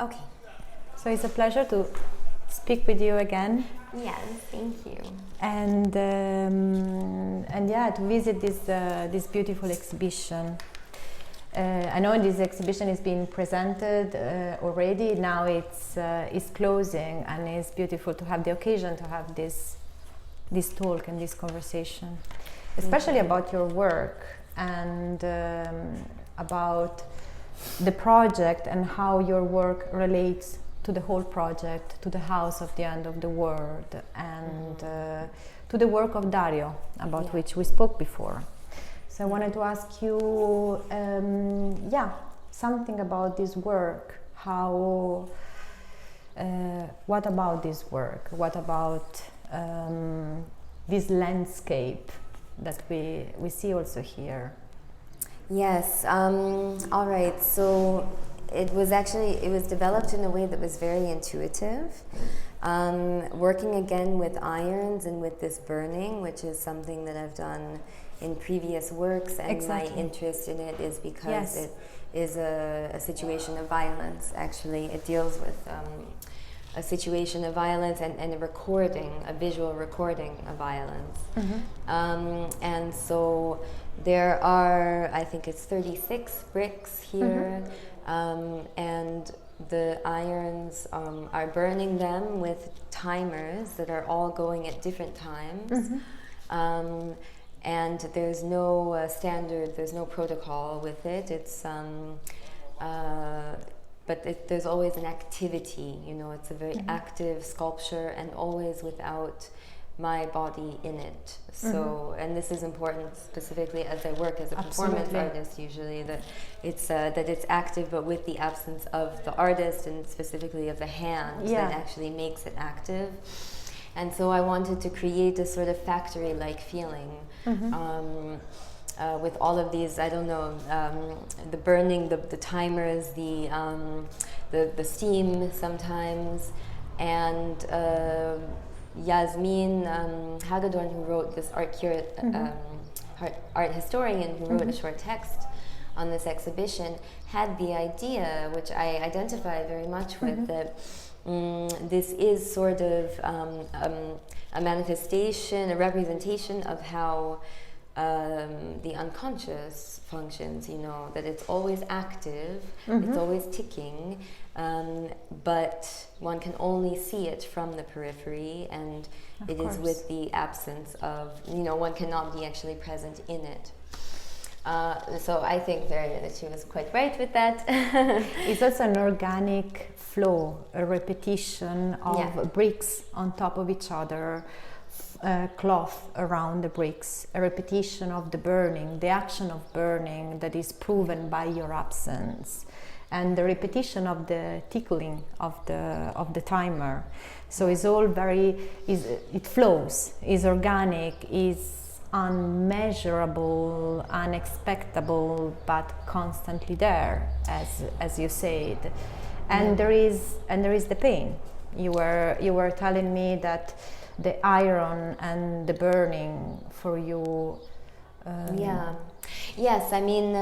Okay. So it's a pleasure to speak with you again. Yes, thank you. And yeah, to visit this beautiful exhibition. I know this exhibition is being presented already. Now it's closing, and it's beautiful to have the occasion to have this talk and this conversation, especially about your work and about the project and how your work relates to the whole project, to the house of the end of the world, and to the work of Dario, about which we spoke before. So I wanted to ask you, something about this work. What about this work? What about this landscape that we see also here? Yes. All right. So it was developed in a way that was very intuitive. Working again with irons and with this burning, which is something that I've done in previous works, and my interest in it is because it is a situation of violence. Actually, it deals with a situation of violence and a visual recording of violence. And so there are, I think it's 36 bricks here, and the irons are burning them with timers that are all going at different times. And there's no standard, there's no protocol with it. It's but there's always an activity, it's a very active sculpture, and always without my body in it. So, and this is important specifically as I work as a performance artist usually, that it's active but with the absence of the artist, and specifically of the hand that actually makes it active. And so I wanted to create a sort of factory-like feeling with all of these, the burning, the timers, the steam sometimes, and Yasmin Hagedorn, who wrote this art historian, who wrote a short text on this exhibition, had the idea, which I identify very much with, that this is sort of a manifestation, a representation of how the unconscious functions, that it's always active, it's always ticking, but one can only see it from the periphery, and it is with the absence of, one cannot be actually present in it. So I think that she was quite right with that. It's also an organic flow, a repetition of bricks on top of each other, cloth around the bricks, a repetition of the burning, the action of burning that is proven by your absence, and the repetition of the tickling of the timer. So it's all it flows, is organic, is unmeasurable, unexpectable, but constantly there, as you said. And there is the pain. You were telling me that the iron and the burning for you. Yes, I mean,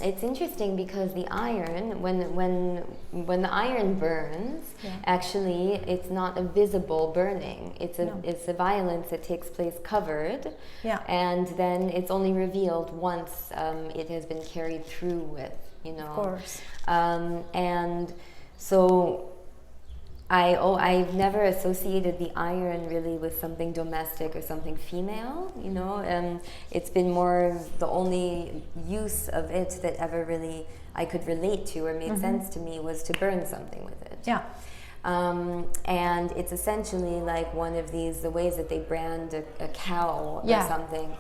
it's interesting because the iron, when the iron burns, actually it's not a visible burning. It's a violence that takes place covered, and then it's only revealed once it has been carried through with, Of course. And so I've never associated the iron really with something domestic or something female, it's been more the only use of it that ever really I could relate to or made sense to me was to burn something with it. And it's essentially like one of the ways that they brand a cow or something.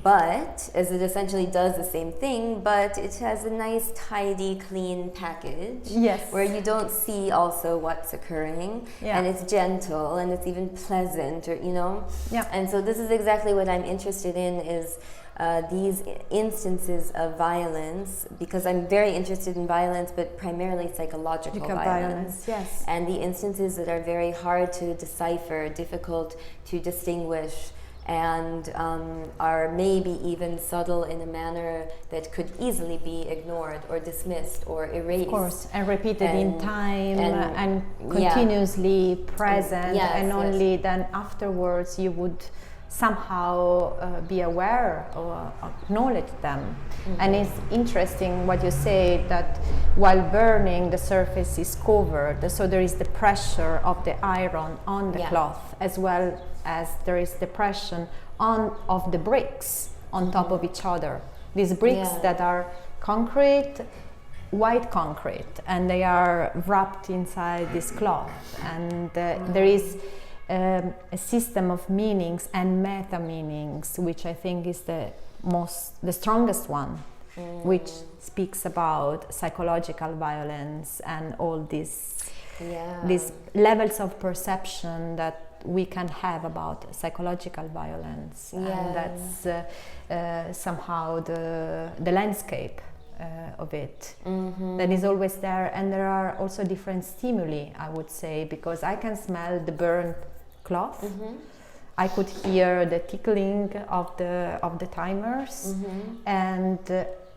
But as it essentially does the same thing, but it has a nice, tidy, clean package where you don't see also what's occurring, and it's gentle and it's even pleasant, or and so this is exactly what I'm interested in, is these instances of violence, because I'm very interested in violence, but primarily psychological violence. And the instances that are very hard to decipher, difficult to distinguish, and are maybe even subtle in a manner that could easily be ignored or dismissed or erased. Of course, and repeated in time and yeah. continuously present, Yes, and yes. only then afterwards you would somehow be aware or acknowledge them. And it's interesting what you say, that while burning the surface is covered, so there is the pressure of the iron on the cloth, as well as there is the pressure of the bricks on top of each other. These bricks that are concrete, white concrete, and they are wrapped inside this cloth, and there is a system of meanings and meta meanings, which I think is the strongest one, which speaks about psychological violence and all these levels of perception that we can have about psychological violence, and that's somehow the landscape of it that is always there. And there are also different stimuli, I would say, because I can smell the burnt cloth. I could hear the tickling of the timers, and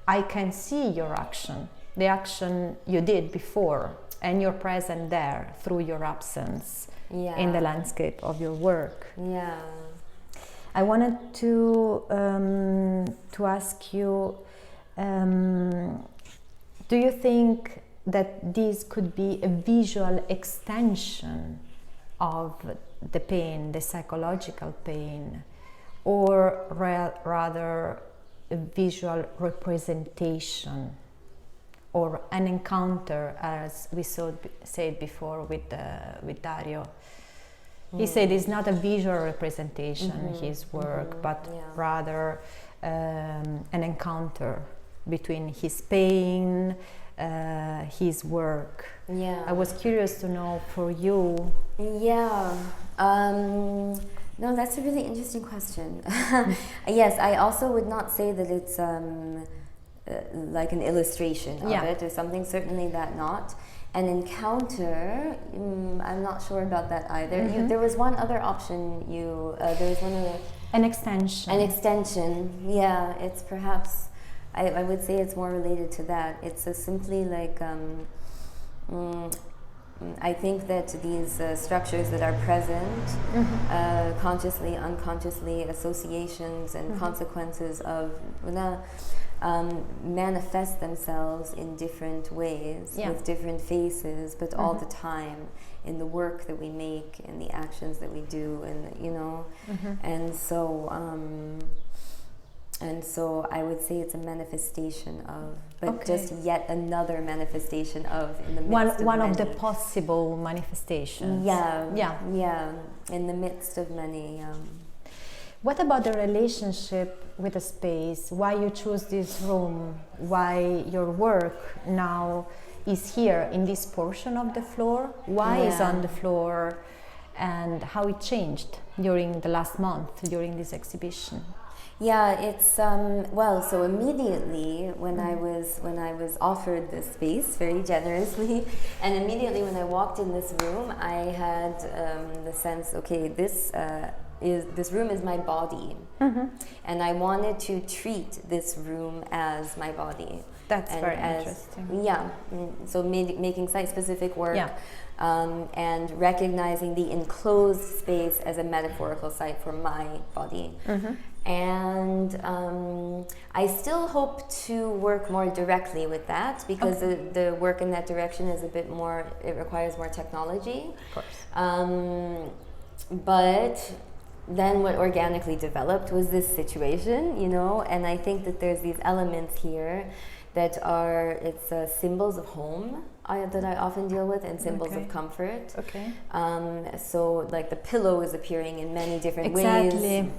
I can see your action, the action you did before, and you're present there through your absence in the landscape of your work. I wanted to ask you, do you think that this could be a visual extension of the pain, the psychological pain, or rather a visual representation or an encounter, as we said before with Dario? He said it's not a visual representation, his work, but rather an encounter between his pain, his work. I was curious to know for you. No, that's a really interesting question. Yes, I also would not say that it's like an illustration of it or something, certainly that not. An encounter, I'm not sure about that either. There was one other option, there was one other... An extension. An extension, it's perhaps, I would say it's more related to that. It's simply like, I think that these structures that are present, consciously, unconsciously, associations and consequences of manifest themselves in different ways, with different faces, but all the time in the work that we make, in the actions that we do, and and so I would say it's a manifestation of, but just yet another manifestation of, in the midst of one many. of the possible manifestations. In the midst of many. What about the relationship with the space? Why you choose this room? Why your work now is here in this portion of the floor? Why is on the floor, and how it changed during the last month during this exhibition? It's so immediately when I was offered this space very generously, and immediately when I walked in this room, I had the sense, okay, this room is my body, and I wanted to treat this room as my body. That's very interesting. So making site-specific work, and recognizing the enclosed space as a metaphorical site for my body. And I still hope to work more directly with that, because the work in that direction is a bit more, it requires more technology. Of course. But then what organically developed was this situation, and I think that there's these elements here that are, symbols of home that I often deal with, and symbols of comfort. So like the pillow is appearing in many different ways.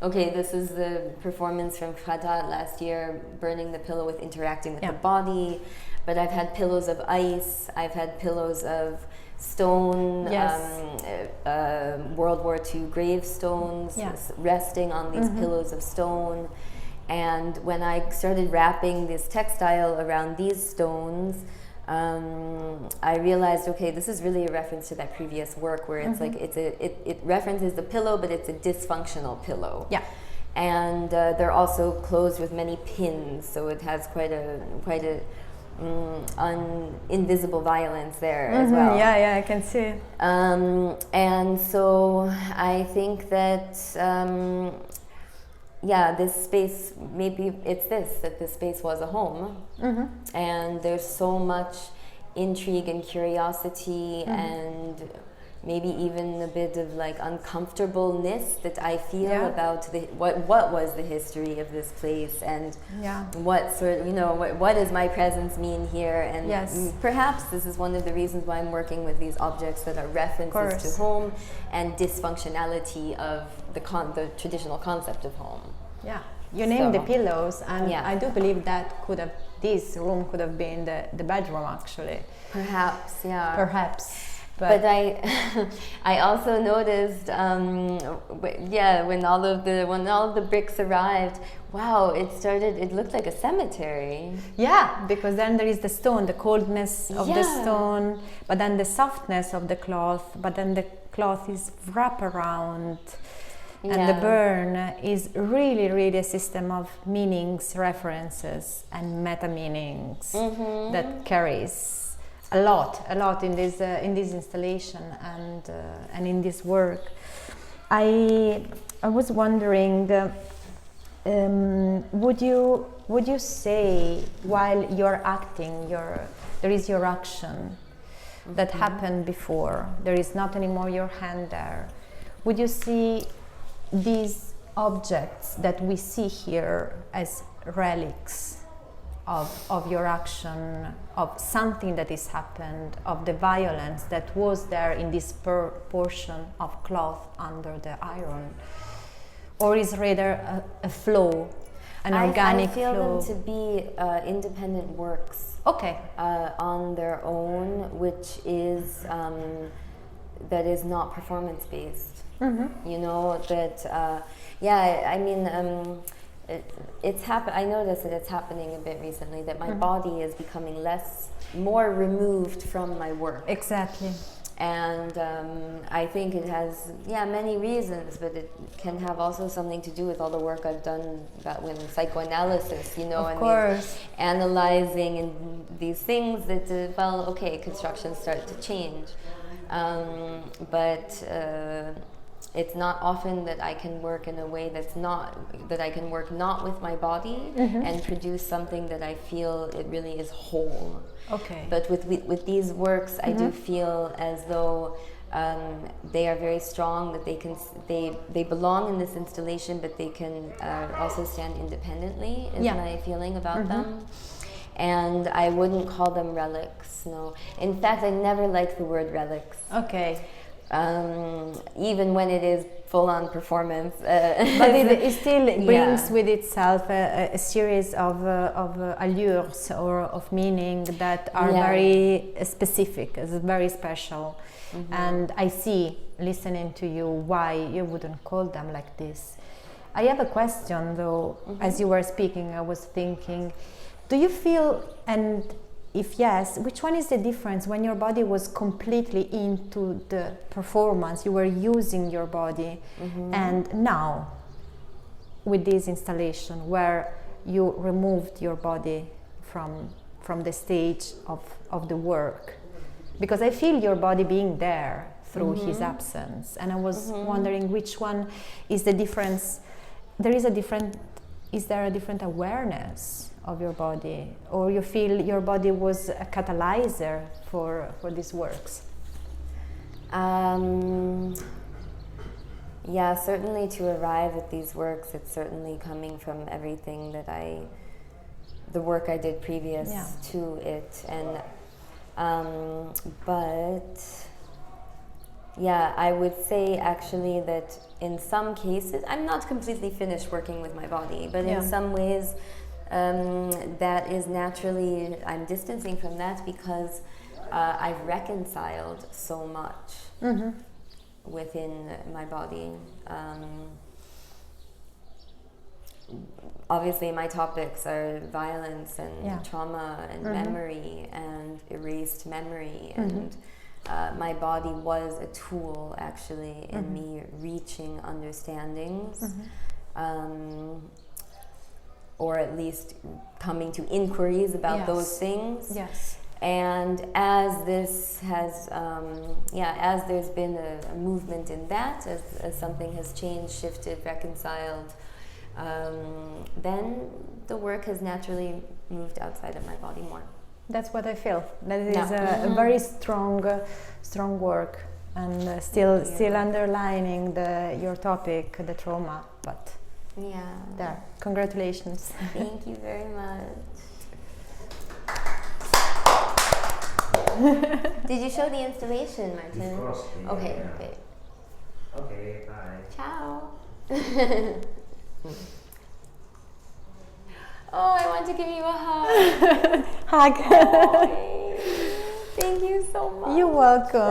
Okay, this is the performance from Kwadrat last year, burning the pillow with interacting with the body. But I've had pillows of ice, I've had pillows of stone, World War II gravestones, resting on these pillows of stone. And when I started wrapping this textile around these stones, I realized, okay, this is really a reference to that previous work where it's like it references the pillow, but it's a dysfunctional pillow. Yeah. And they're also closed with many pins, so it has quite a invisible violence there as well. Yeah, I can see. And so I think that this space, maybe it's that this space was a home, and there's so much intrigue and curiosity and maybe even a bit of like uncomfortableness that I feel about what was the history of this place, and what sort of, what does my presence mean here, and perhaps this is one of the reasons why I'm working with these objects that are references to home and dysfunctionality of the traditional concept of home. Yeah, you named the pillows, and I do believe that this room could have been the bedroom, actually. Perhaps, yeah. Perhaps. But I also noticed, when all of the bricks arrived, wow, it looked like a cemetery. Yeah, because then there is the stone, the coldness of the stone, but then the softness of the cloth, but then the cloth is wraparound. And the burn is really, really a system of meanings, references, and meta-meanings that carries a lot in this installation and in this work. I was wondering, would you say while you're acting, there is your action that happened before, there is not anymore your hand there, would you see these objects that we see here as relics of your action, of something that has happened, of the violence that was there in this portion of cloth under the iron? Or is rather a flow, an organic flow? I feel them to be independent works on their own, which is that is not performance-based. You know, that, I mean, I noticed that it's happening a bit recently, that my body is becoming more removed from my work. Exactly. And I think it has, many reasons, but it can have also something to do with all the work I've done with psychoanalysis, and analyzing and these things that, constructions start to change. But it's not often that I can work in a way that I can work not with my body and produce something that I feel it really is whole. Okay. But with these works, I do feel as though they are very strong, that they belong in this installation, but they can also stand independently, is my feeling about them. And I wouldn't call them relics, no. In fact, I never liked the word relics. Okay. Even when it is full-on performance. But it still brings with itself a series of allures or of meaning that are very specific, very special. And I see, listening to you, why you wouldn't call them like this. I have a question, though. As you were speaking, I was thinking, do you feel, and if yes, which one is the difference when your body was completely into the performance, you were using your body, and now with this installation where you removed your body from the stage of the work? Because I feel your body being there through his absence, and I was wondering which one is the difference. Is there a different awareness of your body, or you feel your body was a catalyzer for these works? Certainly to arrive at these works, it's certainly coming from everything that the work I did previous to it, and I would say actually that in some cases, I'm not completely finished working with my body, but in some ways that is naturally, I'm distancing from that because I've reconciled so much within my body. obviously my topics are violence and Yeah. trauma and Mhm. memory and erased memory, Mhm. and my body was a tool actually in Mhm. me reaching understandings, Mhm. or at least coming to inquiries about Yes. those things. Yes. And as this has, as there's been a movement in that, as something has changed, shifted, reconciled, then the work has naturally moved outside of my body more. That's what I feel. That is Yeah. a very strong work, and still underlining your topic, the trauma. But Yeah. there, congratulations. Thank you very much. Did you show the installation, Martin? Of course. Yeah, Okay, yeah. great. Okay, bye. Ciao. Oh, I want to give you a hug. Hug. Oh, thank you so much. You're welcome.